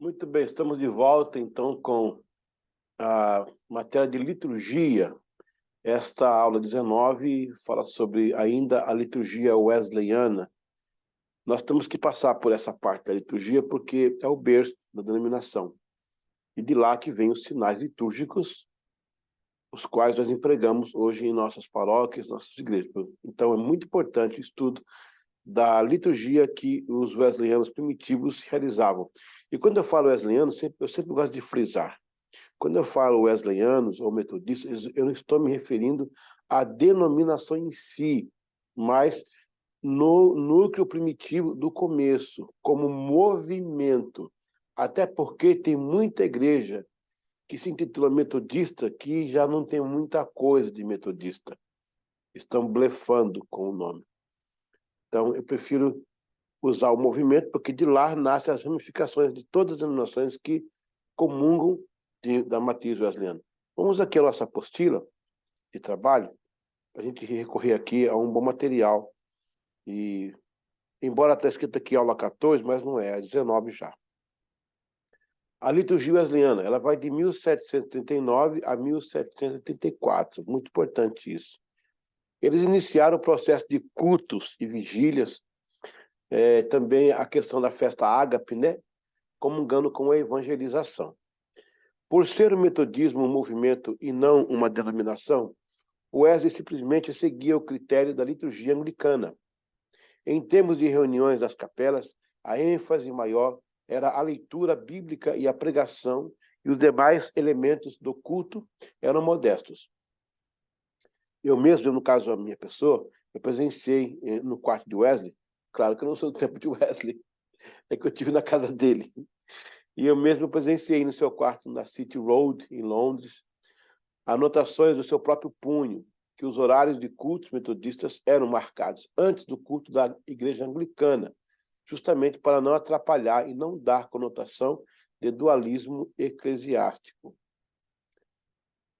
Muito bem, estamos de volta então com a matéria de liturgia. Esta aula 19 fala sobre ainda a liturgia wesleyana. Nós temos que passar por essa parte da liturgia porque é o berço da denominação. E de lá que vêm os sinais litúrgicos, os quais nós empregamos hoje em nossas paróquias, nossas igrejas. Então é muito importante o estudo da liturgia que os wesleyanos primitivos realizavam. E quando eu falo wesleyano, eu sempre gosto de frisar. Quando eu falo wesleyanos ou metodistas, eu não estou me referindo à denominação em si, mas no núcleo primitivo do começo, como movimento. Até porque tem muita igreja que se intitula metodista que já não tem muita coisa de metodista. Estão blefando com o nome. Então, eu prefiro usar o movimento, porque de lá nascem as ramificações de todas as denominações que comungam da matriz wesleyana. Vamos aqui à nossa apostila de trabalho, para a gente recorrer aqui a um bom material. E, embora está escrito aqui aula 14, mas não é 19 já. A liturgia wesleyana, ela vai de 1739 a 1784, muito importante isso. Eles iniciaram o processo de cultos e vigílias, também a questão da festa ágape, né? Comungando com a evangelização. Por ser o metodismo um movimento e não uma denominação, Wesley simplesmente seguia o critério da liturgia anglicana. Em termos de reuniões das capelas, a ênfase maior era a leitura bíblica e a pregação, e os demais elementos do culto eram modestos. Eu mesmo, no caso da minha pessoa, eu presenciei no quarto de Wesley, claro que eu não sou do tempo de Wesley, é que eu estive na casa dele. E eu mesmo presenciei no seu quarto, na City Road, em Londres, anotações do seu próprio punho, que os horários de cultos metodistas eram marcados antes do culto da igreja anglicana, justamente para não atrapalhar e não dar conotação de dualismo eclesiástico.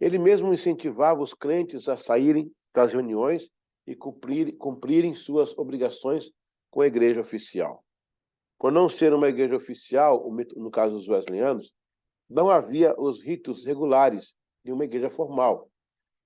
Ele mesmo incentivava os crentes a saírem das reuniões e cumprirem suas obrigações com a igreja oficial. Por não ser uma igreja oficial, no caso dos wesleyanos, não havia os ritos regulares de uma igreja formal. Ou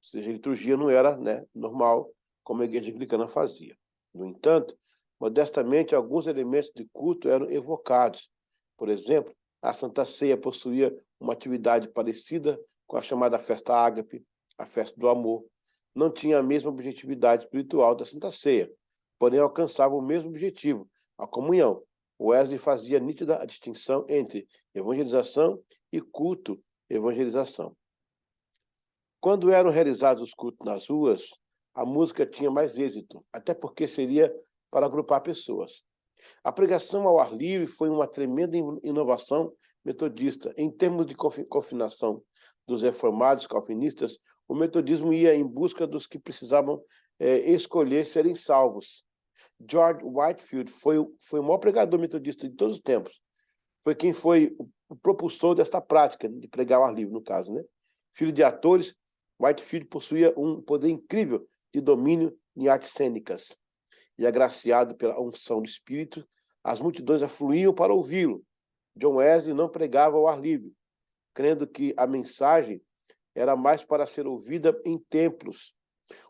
seja, a liturgia não era normal, como a igreja anglicana fazia. No entanto, modestamente, alguns elementos de culto eram evocados. Por exemplo, a Santa Ceia possuía uma atividade parecida com a chamada festa ágape, a festa do amor. Não tinha a mesma objetividade espiritual da Santa Ceia, porém alcançava o mesmo objetivo, a comunhão. Wesley fazia nítida a distinção entre evangelização e culto evangelização. Quando eram realizados os cultos nas ruas, a música tinha mais êxito, até porque seria para agrupar pessoas. A pregação ao ar livre foi uma tremenda inovação metodista. Em termos de confinação dos reformados calvinistas, o metodismo ia em busca dos que precisavam escolher serem salvos. George Whitefield foi o maior pregador metodista de todos os tempos. Foi quem foi o propulsor desta prática de pregar ao ar livre, no caso, né? Filho de atores, Whitefield possuía um poder incrível de domínio em artes cênicas. E agraciado pela unção do Espírito, as multidões afluíam para ouvi-lo. John Wesley não pregava ao ar livre, crendo que a mensagem era mais para ser ouvida em templos.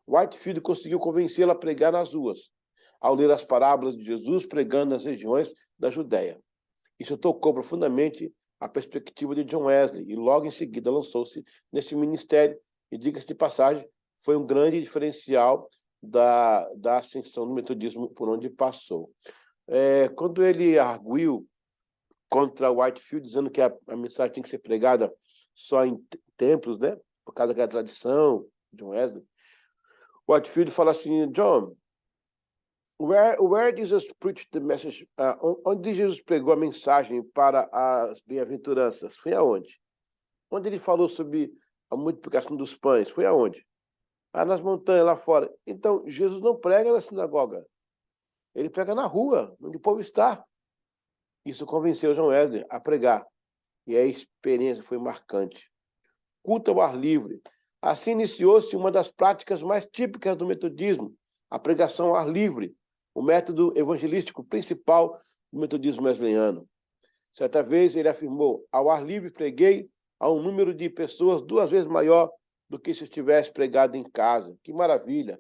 Whitefield conseguiu convencê-lo a pregar nas ruas, ao ler as parábolas de Jesus pregando nas regiões da Judéia. Isso tocou profundamente a perspectiva de John Wesley e logo em seguida lançou-se neste ministério e, diga-se de passagem, foi um grande diferencial da ascensão do metodismo por onde passou. Quando ele arguiu contra Whitefield, dizendo que a mensagem tem que ser pregada só em templos, né, por causa daquela tradição de John Wesley, Whitefield fala assim: John, where Jesus preached the message? Onde Jesus pregou a mensagem para as bem-aventuranças? Foi aonde? Onde ele falou sobre a multiplicação dos pães? Foi aonde? Nas montanhas, lá fora. Então, Jesus não prega na sinagoga. Ele prega na rua, onde o povo está. Isso convenceu John Wesley a pregar. E a experiência foi marcante. Culto ao ar livre. Assim iniciou-se uma das práticas mais típicas do metodismo, a pregação ao ar livre, o método evangelístico principal do metodismo wesleyano. Certa vez ele afirmou: ao ar livre preguei a um número de pessoas 2 vezes maior do que se estivesse pregado em casa. Que maravilha!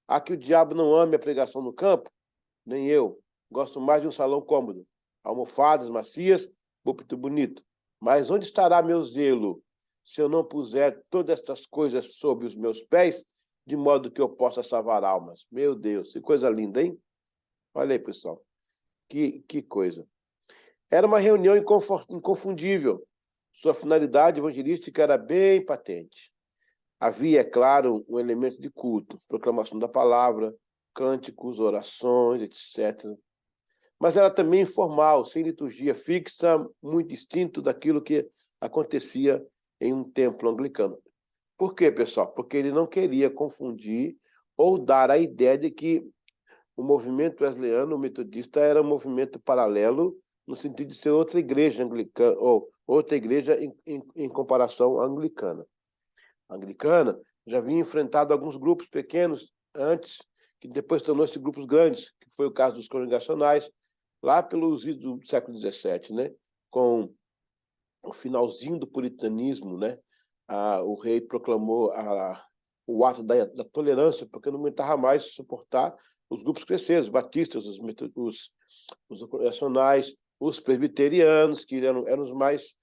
Há que o diabo não ame a pregação no campo? Nem eu. Gosto mais de um salão cômodo. Almofadas macias, púlpito bonito. Mas onde estará meu zelo se eu não puser todas estas coisas sob os meus pés, de modo que eu possa salvar almas? Meu Deus, que coisa linda, hein? Olha aí, pessoal. Que coisa. Era uma reunião inconfundível. Sua finalidade evangelística era bem patente. Havia, é claro, um elemento de culto, proclamação da palavra, cânticos, orações, etc. Mas era também informal, sem liturgia fixa, muito distinto daquilo que acontecia em um templo anglicano. Por quê, pessoal? Porque ele não queria confundir ou dar a ideia de que o movimento wesleyano, o metodista, era um movimento paralelo no sentido de ser outra igreja anglicana, ou outra igreja em comparação à anglicana. A anglicana já vinha enfrentado alguns grupos pequenos antes, que depois tornou-se grupos grandes, que foi o caso dos congregacionais, lá pelos idos do século XVII, né? Com o finalzinho do puritanismo, né? O rei proclamou o ato da tolerância, porque não aguentava mais suportar os grupos cresceram, os batistas, os congregacionais, os presbiterianos, que eram os mais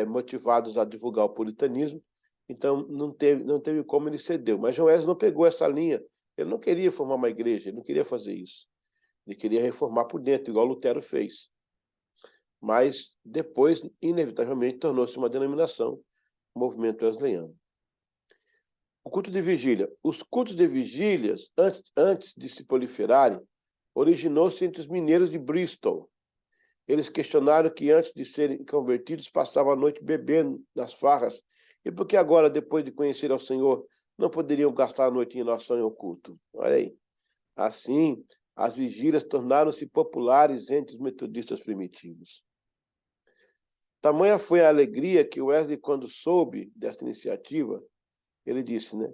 motivados a divulgar o puritanismo. Então, não teve como ele cedeu. Mas John Wesley não pegou essa linha. Ele não queria formar uma igreja, ele não queria fazer isso. Ele queria reformar por dentro, igual Lutero fez. Mas depois, inevitavelmente, tornou-se uma denominação, o movimento wesleyano. O culto de vigília. Os cultos de vigílias, antes de se proliferarem, originou-se entre os mineiros de Bristol. Eles questionaram que antes de serem convertidos passavam a noite bebendo nas farras, e por que agora, depois de conhecer ao Senhor, não poderiam gastar a noite em oração e culto? Olha aí. Assim, as vigílias tornaram-se populares entre os metodistas primitivos. Tamanha foi a alegria que Wesley, quando soube desta iniciativa, ele disse, né?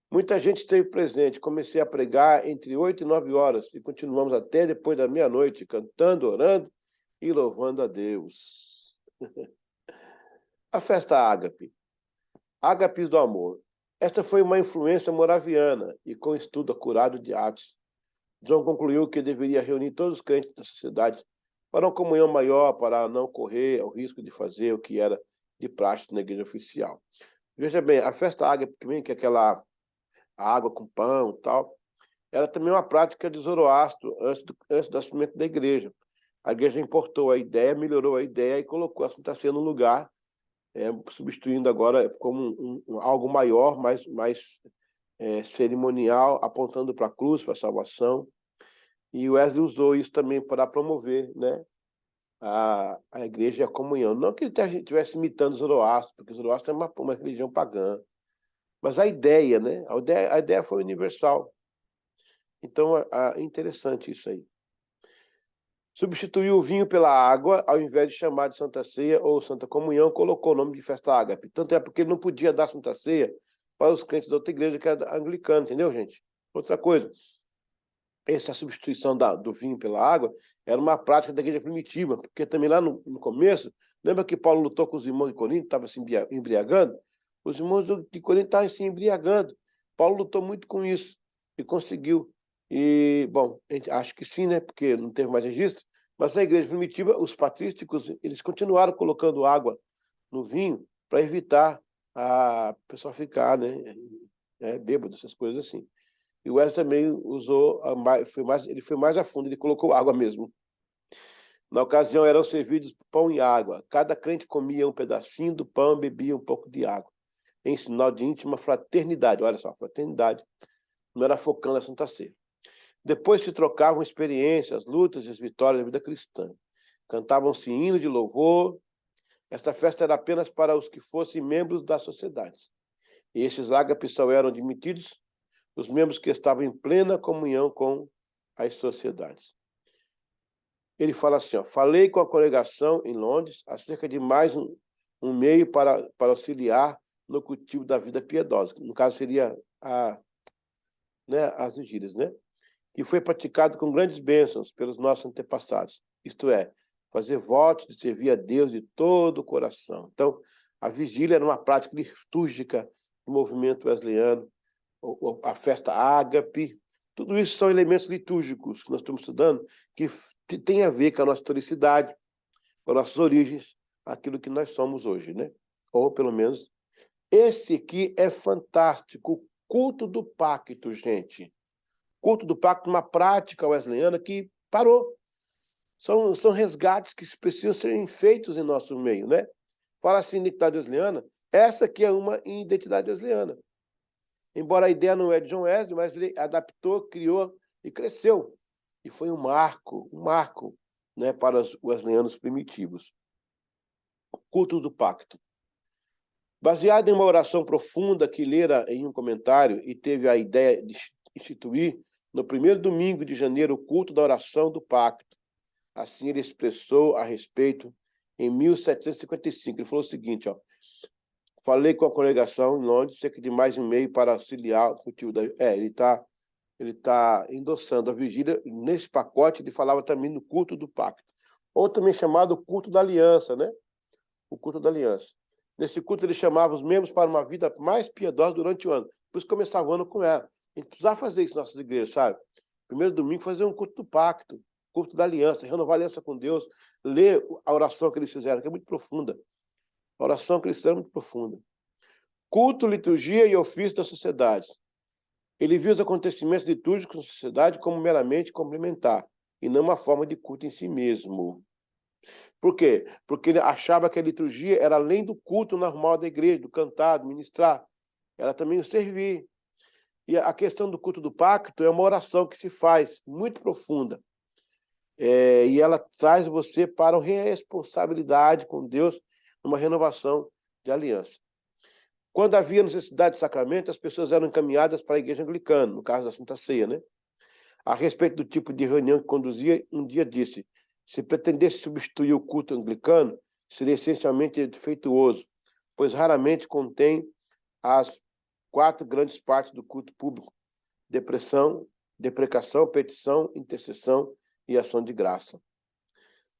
Muita gente esteve presente. Comecei a pregar entre 8 e 9 horas e continuamos até depois da meia-noite, cantando, orando e louvando a Deus. A festa ágape. Ágapes do amor. Esta foi uma influência moraviana e com estudo acurado de Atos. John concluiu que deveria reunir todos os crentes da sociedade para uma comunhão maior, para não correr o risco de fazer o que era de praxe na igreja oficial. Veja bem, a festa ágape, que é aquela água com pão e tal, era também uma prática de Zoroastro antes do nascimento da igreja. A igreja importou a ideia, melhorou a ideia e colocou a Santa Ceia no lugar, substituindo agora como algo maior, mais cerimonial, apontando para a cruz, para a salvação. E Wesley usou isso também para promover, né, a igreja e a comunhão. Não que ele estivesse imitando Zoroastro, porque Zoroastro é uma religião pagã. Mas a ideia, né? A ideia foi universal. Então, é interessante isso aí. Substituiu o vinho pela água, ao invés de chamar de Santa Ceia ou Santa Comunhão, colocou o nome de festa ágape. Tanto é porque ele não podia dar Santa Ceia para os crentes da outra igreja, que era anglicana, entendeu, gente? Outra coisa, essa substituição do vinho pela água era uma prática da igreja primitiva, porque também lá no começo, lembra que Paulo lutou com os irmãos de Corinto, estavam se embriagando? Os irmãos de Corinto estavam se embriagando. Paulo lutou muito com isso e conseguiu. E, bom, acho que sim, né? Porque não teve mais registro. Mas na igreja primitiva, os patrísticos, eles continuaram colocando água no vinho para evitar a pessoa ficar, né? Bêbado, essas coisas assim. E o Wesley também usou, ele foi mais a fundo, ele colocou água mesmo. Na ocasião eram servidos pão e água. Cada crente comia um pedacinho do pão e bebia um pouco de água, em sinal de íntima fraternidade. Olha só, fraternidade. Não era focando a Santa Ceia. Depois se trocavam experiências, lutas e as vitórias da vida cristã. Cantavam-se hinos de louvor. Esta festa era apenas para os que fossem membros da sociedade. E esses ágapes só eram admitidos os membros que estavam em plena comunhão com as sociedades. Ele fala assim, falei com a congregação em Londres acerca de mais um meio para auxiliar no cultivo da vida piedosa. No caso, seria as vigílias, né? Que foi praticado com grandes bênçãos pelos nossos antepassados. Isto é, fazer votos de servir a Deus de todo o coração. Então, a vigília era uma prática litúrgica do movimento wesleyano, a festa ágape, tudo isso são elementos litúrgicos que nós estamos estudando, que tem a ver com a nossa historicidade, com as nossas origens, aquilo que nós somos hoje, né? Ou, pelo menos, esse aqui é fantástico, o culto do pacto, gente. Culto do pacto, uma prática wesleyana que parou. São resgates que precisam ser feitos em nosso meio, né? Fala assim, identidade wesleyana, essa aqui é uma identidade wesleyana. Embora a ideia não é de John Wesley, mas ele adaptou, criou e cresceu. E foi um marco, né, para os wesleyanos primitivos. O culto do pacto. Baseado em uma oração profunda que lera em um comentário e teve a ideia de instituir, no primeiro domingo de janeiro, o culto da oração do pacto. Assim ele expressou a respeito em 1755. Ele falou o seguinte, ó, falei com a congregação em Londres, cerca de mais de um meio para auxiliar o cultivo da... Ele tá endossando a vigília. Nesse pacote, ele falava também no culto do pacto, ou também chamado culto da aliança, né? O culto da aliança. Nesse culto, ele chamava os membros para uma vida mais piedosa durante o ano. Por isso começava o ano com ela. A gente precisava fazer isso nas nossas igrejas, sabe? Primeiro domingo, fazer um culto do pacto, culto da aliança, renovar a aliança com Deus, ler a oração que eles fizeram, que é muito profunda. A oração que eles fizeram é muito profunda. Culto, liturgia e ofício da sociedade. Ele viu os acontecimentos litúrgicos na sociedade como meramente complementar, e não uma forma de culto em si mesmo. Por quê? Porque ele achava que a liturgia era além do culto normal da igreja, do cantar, do ministrar. Era também o servir. E a questão do culto do pacto é uma oração que se faz, muito profunda. E ela traz você para a responsabilidade com Deus, numa renovação de aliança. Quando havia necessidade de sacramento, as pessoas eram encaminhadas para a igreja anglicana, no caso da Santa Ceia, né? A respeito do tipo de reunião que conduzia, um dia disse: se pretendesse substituir o culto anglicano, seria essencialmente defeituoso, pois raramente contém as 4 grandes partes do culto público: deprecação, petição, intercessão e ação de graça.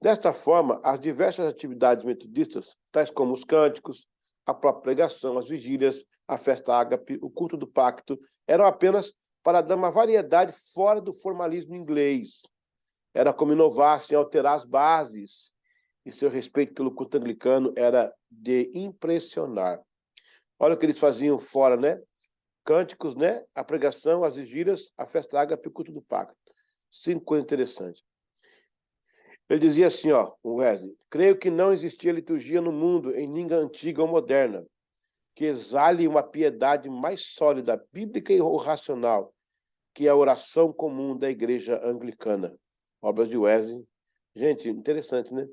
Desta forma, as diversas atividades metodistas, tais como os cânticos, a própria pregação, as vigílias, a festa ágape, o culto do pacto, eram apenas para dar uma variedade fora do formalismo inglês. Era como inovar-se, alterar as bases, e seu respeito pelo culto anglicano era de impressionar. Olha o que eles faziam fora, né? Cânticos, né? A pregação, as vigílias, a festa ágape, o culto do pacto. 5 coisas interessantes. Ele dizia assim, ó, o Wesley: creio que não existia liturgia no mundo, em língua antiga ou moderna, que exale uma piedade mais sólida, bíblica e racional, que a oração comum da igreja anglicana. Obras de Wesley. Gente, interessante, né?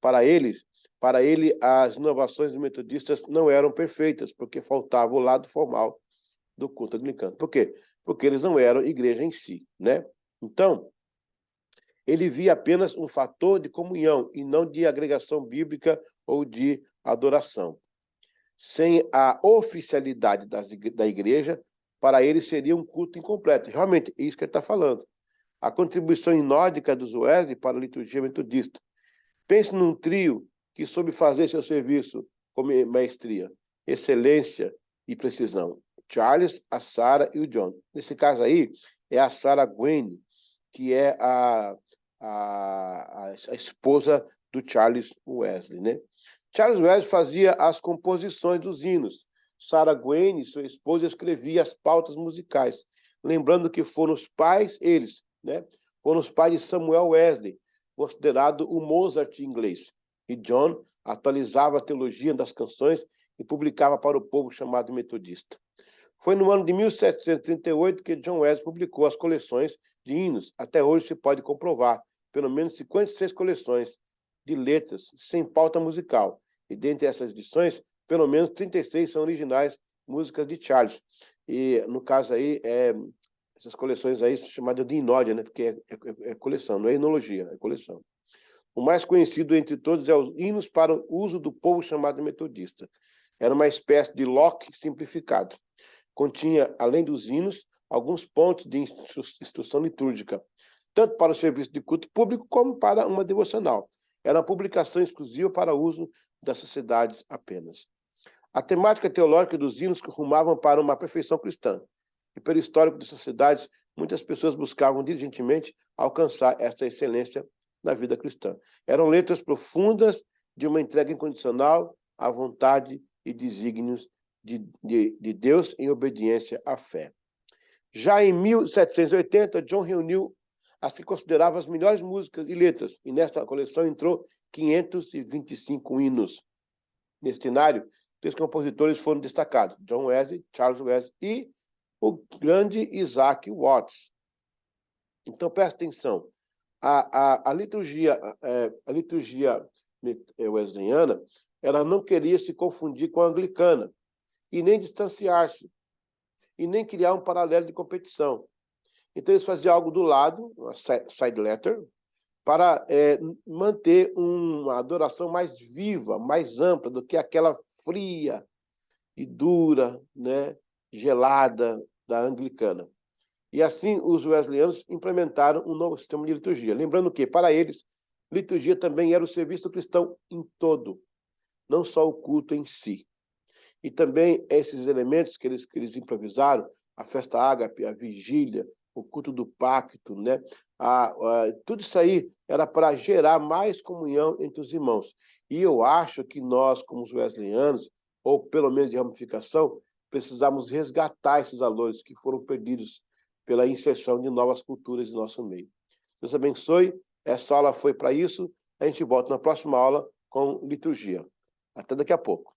Para ele, as inovações dos metodistas não eram perfeitas, porque faltava o lado formal do culto anglicano. Por quê? Porque eles não eram igreja em si, né? Então, ele via apenas um fator de comunhão e não de agregação bíblica ou de adoração. Sem a oficialidade da igreja, para ele seria um culto incompleto. Realmente, é isso que ele está falando. A contribuição inódica dos Wesley para a liturgia metodista. Pense num trio que soube fazer seu serviço com maestria, excelência e precisão. Charles, a Sarah e o John. Nesse caso aí, é a Sarah Gwynne, que é a esposa do Charles Wesley, né? Charles Wesley fazia as composições dos hinos. Sarah Gwynne, sua esposa, escrevia as pautas musicais. Lembrando que foram os pais, eles, né? Foram os pais de Samuel Wesley, considerado o Mozart inglês. E John atualizava a teologia das canções e publicava para o povo chamado metodista. Foi no ano de 1738 que John Wesley publicou as coleções de hinos. Até hoje se pode comprovar pelo menos 56 coleções de letras sem pauta musical. E dentre essas edições, pelo menos 36 são originais músicas de Charles. E, no caso aí, essas coleções aí são chamadas de inódia, né? Porque é coleção, não é enologia, é coleção. O mais conhecido entre todos é os hinos para o uso do povo chamado metodista. Era uma espécie de Locke simplificado. Continha, além dos hinos, alguns pontos de instrução litúrgica, tanto para o serviço de culto público como para uma devocional. Era uma publicação exclusiva para uso das sociedades apenas. A temática teológica dos hinos rumavam para uma perfeição cristã. E pelo histórico das sociedades, muitas pessoas buscavam diligentemente alcançar esta excelência na vida cristã. Eram letras profundas de uma entrega incondicional à vontade e desígnios de Deus em obediência à fé. Já em 1780, John reuniu as que considerava as melhores músicas e letras, e nesta coleção entrou 525 hinos. Nesse cenário, 3 compositores foram destacados: John Wesley, Charles Wesley e o grande Isaac Watts. Então, presta atenção. A liturgia wesleyana, ela não queria se confundir com a anglicana, e nem distanciar-se, e nem criar um paralelo de competição. Então, eles faziam algo do lado, uma side letter, para manter uma adoração mais viva, mais ampla do que aquela fria e dura, né, gelada da anglicana. E assim, os wesleyanos implementaram um novo sistema de liturgia. Lembrando que, para eles, liturgia também era o serviço cristão em todo, não só o culto em si. E também esses elementos que eles improvisaram, a festa ágape, a vigília, o culto do pacto, né? Tudo isso aí era para gerar mais comunhão entre os irmãos. E eu acho que nós, como os wesleyanos, ou pelo menos de ramificação, precisamos resgatar esses valores que foram perdidos pela inserção de novas culturas em nosso meio. Deus abençoe. Essa aula foi para isso. A gente volta na próxima aula com liturgia. Até daqui a pouco.